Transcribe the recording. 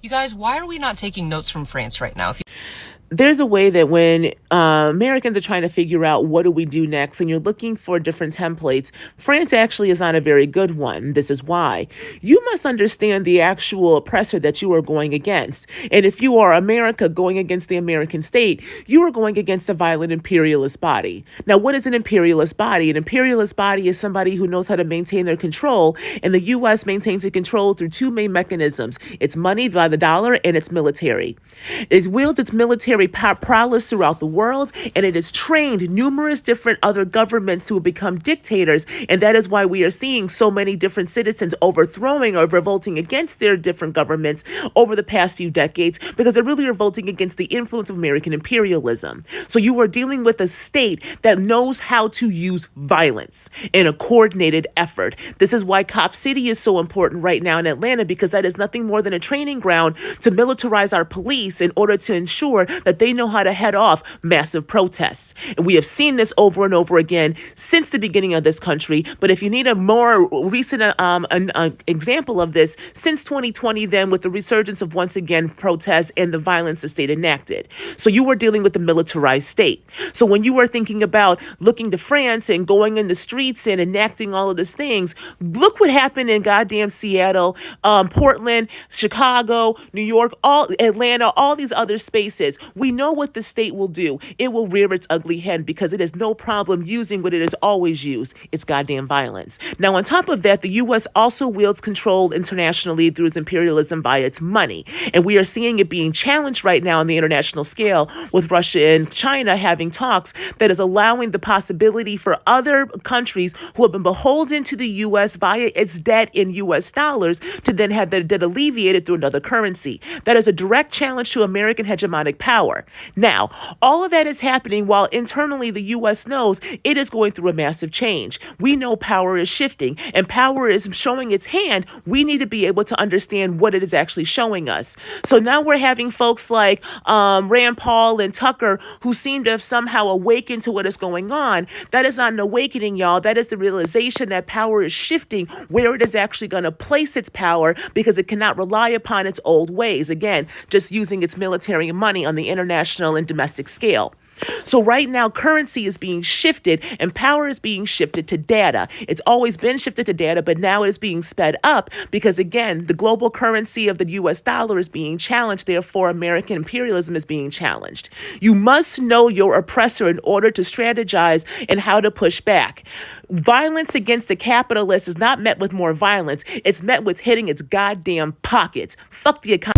You guys, why are we not taking notes from France right now? There's a way that when Americans are trying to figure out what do we do next, and you're looking for different templates, France actually is not a very good one. This is why. You must understand the actual oppressor that you are going against. And if you are America going against the American state, you are going against a violent imperialist body. Now, what is an imperialist body? An imperialist body is somebody who knows how to maintain their control, and the U.S. maintains its control through two main mechanisms. It's money by the dollar, and it's military. It wields its military prowess throughout the world, and it has trained numerous different other governments to become dictators, and that is why we are seeing so many different citizens overthrowing or revolting against their different governments over the past few decades, because they're really revolting against the influence of American imperialism. So you are dealing with a state that knows how to use violence in a coordinated effort. This is why Cop City is so important right now in Atlanta, because that is nothing more than a training ground to militarize our police in order to ensure that they know how to head off massive protests. And we have seen this over and over again since the beginning of this country. But if you need a more recent example of this, since 2020, then with the resurgence of once again protests and the violence the state enacted. So you were dealing with the militarized state. So when you were thinking about looking to France and going in the streets and enacting all of these things, look what happened in goddamn Seattle, Portland, Chicago, New York, Atlanta, all these other spaces. We know what the state will do. It will rear its ugly head because it has no problem using what it has always used. It's goddamn violence. Now, on top of that, the U.S. also wields control internationally through its imperialism via its money. And we are seeing it being challenged right now on the international scale with Russia and China having talks that is allowing the possibility for other countries who have been beholden to the U.S. via its debt in U.S. dollars to then have their debt alleviated through another currency. That is a direct challenge to American hegemonic power. Now, all of that is happening while internally the U.S. knows it is going through a massive change. We know power is shifting and power is showing its hand. We need to be able to understand what it is actually showing us. So now we're having folks like Rand Paul and Tucker who seem to have somehow awakened to what is going on. That is not an awakening, y'all. That is the realization that power is shifting where it is actually going to place its power because it cannot rely upon its old ways. Again, just using its military and money on the international and domestic scale. So right now, currency is being shifted and power is being shifted to data. It's always been shifted to data, but now it is being sped up because, again, the global currency of the U.S. dollar is being challenged. Therefore, American imperialism is being challenged. You must know your oppressor in order to strategize and how to push back. Violence against the capitalist is not met with more violence. It's met with hitting its goddamn pockets. Fuck the economy.